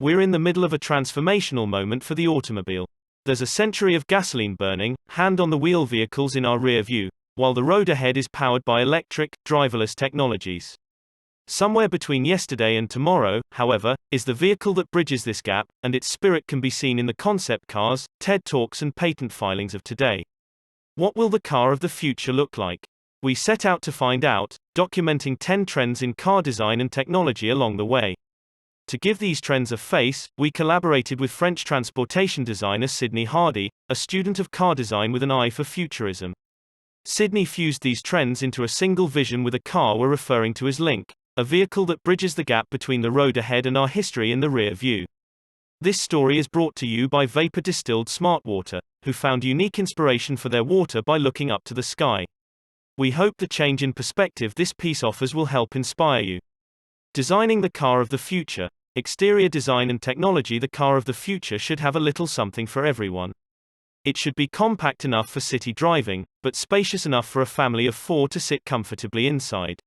We're in the middle of a transformational moment for the automobile. There's a century of gasoline burning, hand-on-the-wheel vehicles in our rear view, while the road ahead is powered by electric, driverless technologies. Somewhere between yesterday and tomorrow, however, is the vehicle that bridges this gap, and its spirit can be seen in the concept cars, TED Talks and patent filings of today. What will the car of the future look like? We set out to find out, documenting 10 trends in car design and technology along the way. To give these trends a face, we collaborated with French transportation designer Sydney Hardy, a student of car design with an eye for futurism. Sydney fused these trends into a single vision with a car we're referring to as Link, a vehicle that bridges the gap between the road ahead and our history in the rear view. This story is brought to you by Vapor Distilled Smart Water, who found unique inspiration for their water by looking up to the sky. We hope the change in perspective this piece offers will help inspire you. Designing the car of the future. Exterior design and technology. The car of the future should have a little something for everyone. It should be compact enough for city driving, but spacious enough for a family of 4 to sit comfortably inside.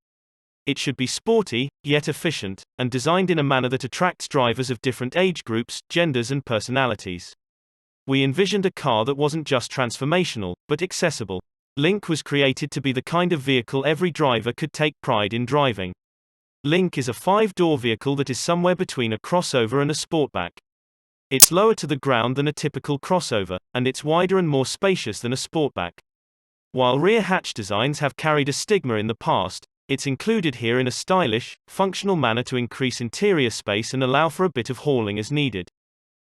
It should be sporty, yet efficient, and designed in a manner that attracts drivers of different age groups, genders and personalities. We envisioned a car that wasn't just transformational, but accessible. Link was created to be the kind of vehicle every driver could take pride in driving. Link is a 5-door vehicle that is somewhere between a crossover and a sportback. It's lower to the ground than a typical crossover, and it's wider and more spacious than a sportback. While rear hatch designs have carried a stigma in the past, it's included here in a stylish, functional manner to increase interior space and allow for a bit of hauling as needed.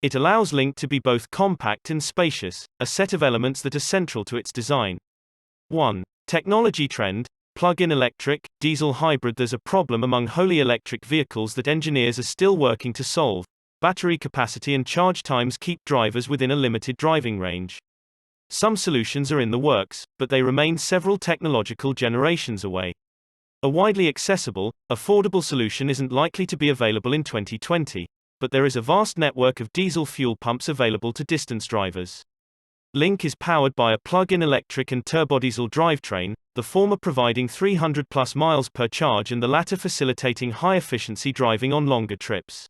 It allows Link to be both compact and spacious, a set of elements that are central to its design. 1. Technology trend. Plug-in electric, diesel hybrid. There's a problem among wholly electric vehicles that engineers are still working to solve. Battery capacity and charge times keep drivers within a limited driving range. Some solutions are in the works, but they remain several technological generations away. A widely accessible, affordable solution isn't likely to be available in 2020, but there is a vast network of diesel fuel pumps available to distance drivers. Link is powered by a plug-in electric and turbodiesel drivetrain, the former providing 300+ miles per charge and the latter facilitating high-efficiency driving on longer trips.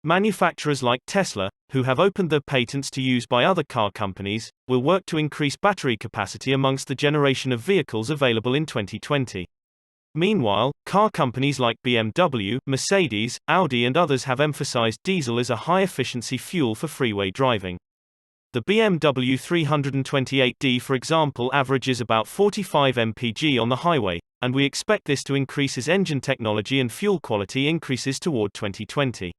Manufacturers like Tesla, who have opened their patents to use by other car companies, will work to increase battery capacity amongst the generation of vehicles available in 2020. Meanwhile, car companies like BMW, Mercedes, Audi and others have emphasized diesel as a high-efficiency fuel for freeway driving. The BMW 328d, for example, averages about 45 mpg on the highway, and we expect this to increase as engine technology and fuel quality increases toward 2020.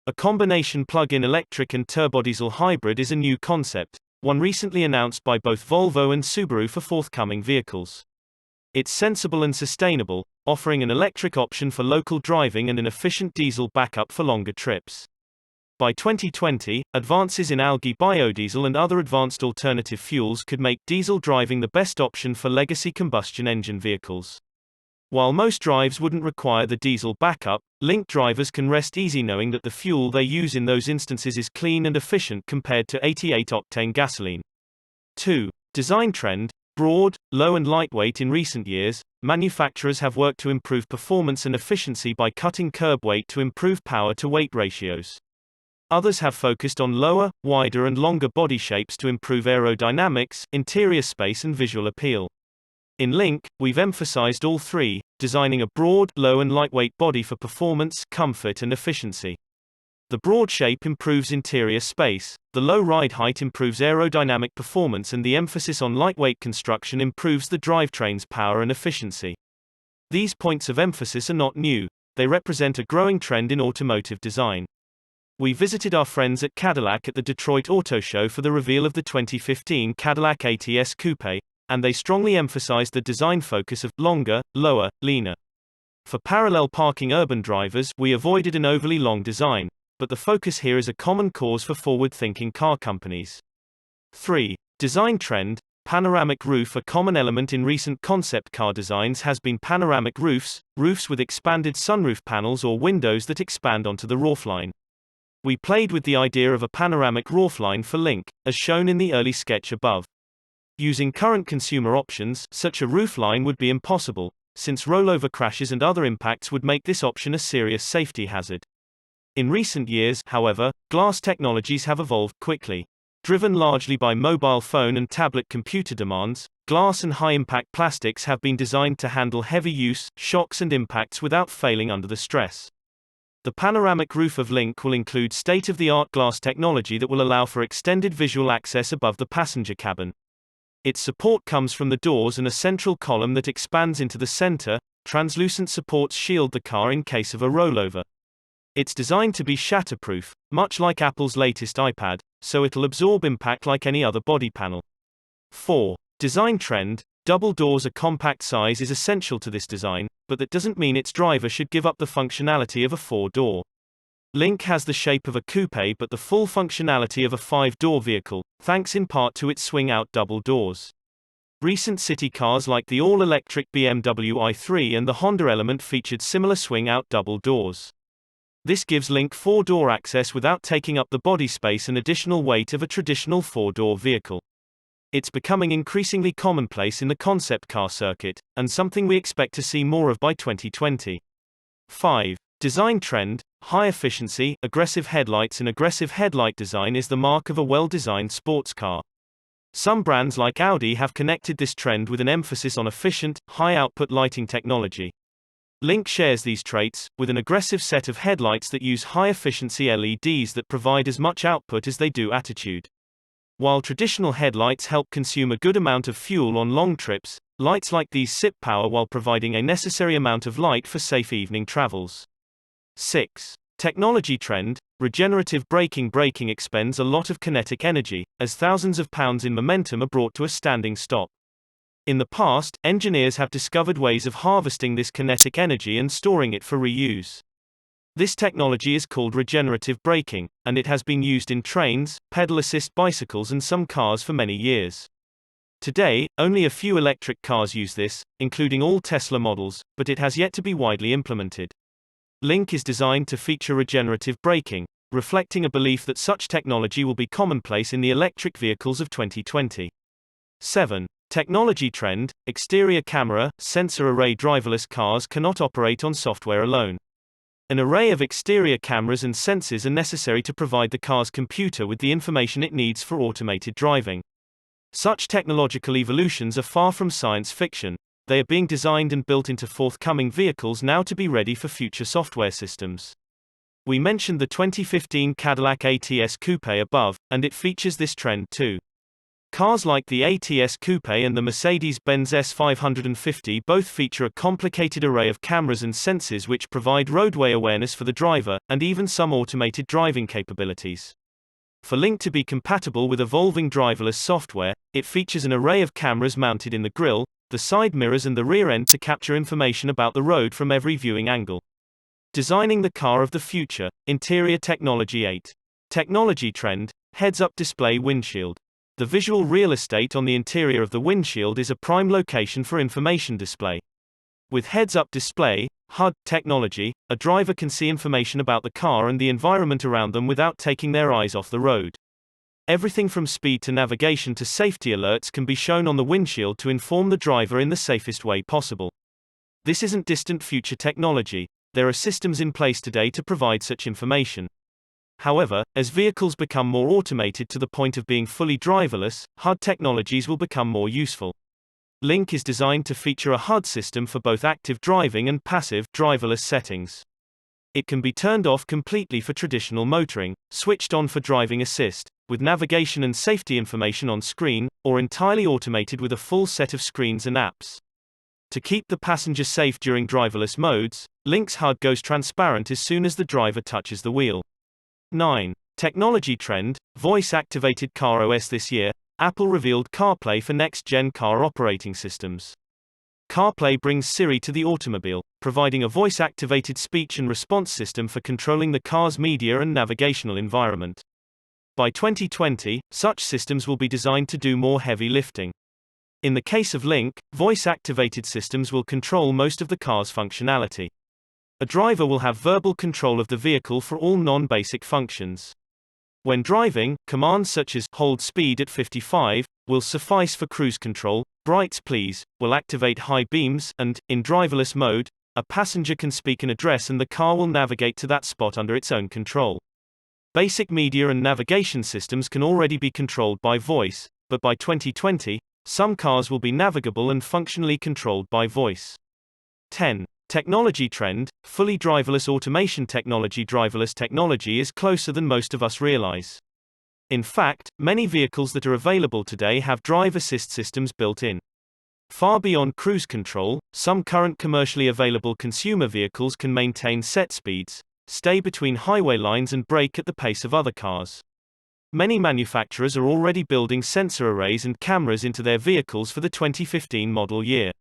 A combination plug-in electric and turbodiesel hybrid is a new concept, one recently announced by both Volvo and Subaru for forthcoming vehicles. It's sensible and sustainable, offering an electric option for local driving and an efficient diesel backup for longer trips. By 2020, advances in algae biodiesel and other advanced alternative fuels could make diesel driving the best option for legacy combustion engine vehicles. While most drives wouldn't require the diesel backup, Link drivers can rest easy knowing that the fuel they use in those instances is clean and efficient compared to 88-octane gasoline. 2. Design trend. Broad, low and lightweight. In recent years, manufacturers have worked to improve performance and efficiency by cutting curb weight to improve power-to-weight ratios. Others have focused on lower, wider and longer body shapes to improve aerodynamics, interior space and visual appeal. In Link, we've emphasized all three, designing a broad, low and lightweight body for performance, comfort and efficiency. The broad shape improves interior space, the low ride height improves aerodynamic performance and the emphasis on lightweight construction improves the drivetrain's power and efficiency. These points of emphasis are not new, they represent a growing trend in automotive design. We visited our friends at Cadillac at the Detroit Auto Show for the reveal of the 2015 Cadillac ATS Coupe, and they strongly emphasized the design focus of longer, lower, leaner. For parallel parking urban drivers, we avoided an overly long design, but the focus here is a common cause for forward-thinking car companies. 3. Design trend. Panoramic roof. A common element in recent concept car designs has been panoramic roofs, roofs with expanded sunroof panels or windows that expand onto the roofline. We played with the idea of a panoramic roofline for Link, as shown in the early sketch above. Using current consumer options, such a roofline would be impossible, since rollover crashes and other impacts would make this option a serious safety hazard. In recent years, however, glass technologies have evolved quickly. Driven largely by mobile phone and tablet computer demands, glass and high-impact plastics have been designed to handle heavy use, shocks and impacts without failing under the stress. The panoramic roof of Link will include state-of-the-art glass technology that will allow for extended visual access above the passenger cabin. Its support comes from the doors and a central column that expands into the center. Translucent supports shield the car in case of a rollover. It's designed to be shatterproof, much like Apple's latest iPad, so it'll absorb impact like any other body panel. 4. Design trend. Double doors. A compact size is essential to this design, but that doesn't mean its driver should give up the functionality of a 4-door. Link has the shape of a coupe but the full functionality of a 5-door vehicle, thanks in part to its swing-out double doors. Recent city cars like the all-electric BMW i3 and the Honda Element featured similar swing-out double doors. This gives Link 4-door access without taking up the body space and additional weight of a traditional 4-door vehicle. It's becoming increasingly commonplace in the concept car circuit, and something we expect to see more of by 2020. 5. Design trend. High efficiency, aggressive headlights. An aggressive headlight design is the mark of a well-designed sports car. Some brands like Audi have connected this trend with an emphasis on efficient, high-output lighting technology. Link shares these traits, with an aggressive set of headlights that use high-efficiency LEDs that provide as much output as they do attitude. While traditional headlights help consume a good amount of fuel on long trips, lights like these sip power while providing a necessary amount of light for safe evening travels. 6. Technology trend. Regenerative braking. Braking expends a lot of kinetic energy, as thousands of pounds in momentum are brought to a standing stop. In the past, engineers have discovered ways of harvesting this kinetic energy and storing it for reuse. This technology is called regenerative braking, and it has been used in trains, pedal assist bicycles and some cars for many years. Today, only a few electric cars use this, including all Tesla models, but it has yet to be widely implemented. Link is designed to feature regenerative braking, reflecting a belief that such technology will be commonplace in the electric vehicles of 2020. 7. Technology trend. Exterior camera, sensor array. Driverless cars cannot operate on software alone. An array of exterior cameras and sensors are necessary to provide the car's computer with the information it needs for automated driving. Such technological evolutions are far from science fiction. They are being designed and built into forthcoming vehicles now to be ready for future software systems. We mentioned the 2015 Cadillac ATS Coupe above, and it features this trend too. Cars like the ATS Coupe and the Mercedes-Benz S550 both feature a complicated array of cameras and sensors which provide roadway awareness for the driver, and even some automated driving capabilities. For Link to be compatible with evolving driverless software, it features an array of cameras mounted in the grille, the side mirrors and the rear end to capture information about the road from every viewing angle. Designing the car of the future. Interior technology. 8. Technology trend. Heads-up display windshield. The visual real estate on the interior of the windshield is a prime location for information display. With heads-up display (HUD) technology, a driver can see information about the car and the environment around them without taking their eyes off the road. Everything from speed to navigation to safety alerts can be shown on the windshield to inform the driver in the safest way possible. This isn't distant future technology. There are systems in place today to provide such information. However, as vehicles become more automated to the point of being fully driverless, HUD technologies will become more useful. Link is designed to feature a HUD system for both active driving and passive, driverless settings. It can be turned off completely for traditional motoring, switched on for driving assist, with navigation and safety information on screen, or entirely automated with a full set of screens and apps. To keep the passenger safe during driverless modes, Link's HUD goes transparent as soon as the driver touches the wheel. 9. Technology trend. Voice-activated car OS. This year, Apple revealed CarPlay for next-gen car operating systems. CarPlay brings Siri to the automobile, providing a voice-activated speech and response system for controlling the car's media and navigational environment. By 2020, such systems will be designed to do more heavy lifting. In the case of Link, voice-activated systems will control most of the car's functionality. A driver will have verbal control of the vehicle for all non-basic functions. When driving, commands such as "hold speed at 55" will suffice for cruise control, "brights please" will activate high beams, and, in driverless mode, A passenger can speak an address and the car will navigate to that spot under its own control. Basic media and navigation systems can already be controlled by voice, but by 2020, some cars will be navigable and functionally controlled by voice. 10. Technology trend, fully driverless automation technology. Driverless technology is closer than most of us realize. In fact, many vehicles that are available today have drive assist systems built in. Far beyond cruise control, some current commercially available consumer vehicles can maintain set speeds, stay between highway lines and brake at the pace of other cars. Many manufacturers are already building sensor arrays and cameras into their vehicles for the 2015 model year.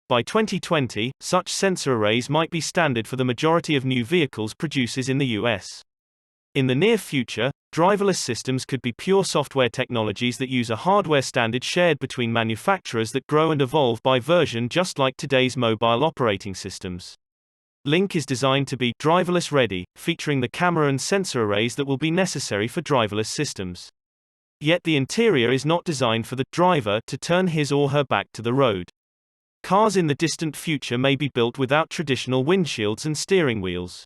By 2020, such sensor arrays might be standard for the majority of new vehicles produced in the US. In the near future, driverless systems could be pure software technologies that use a hardware standard shared between manufacturers that grow and evolve by version, just like today's mobile operating systems. Link is designed to be driverless ready, featuring the camera and sensor arrays that will be necessary for driverless systems. Yet the interior is not designed for the driver to turn his or her back to the road. Cars in the distant future may be built without traditional windshields and steering wheels.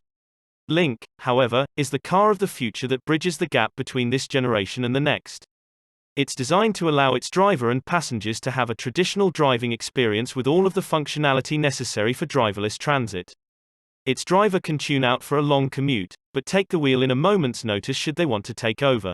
Link, however, is the car of the future that bridges the gap between this generation and the next. It's designed to allow its driver and passengers to have a traditional driving experience with all of the functionality necessary for driverless transit. Its driver can tune out for a long commute, but take the wheel in a moment's notice should they want to take over.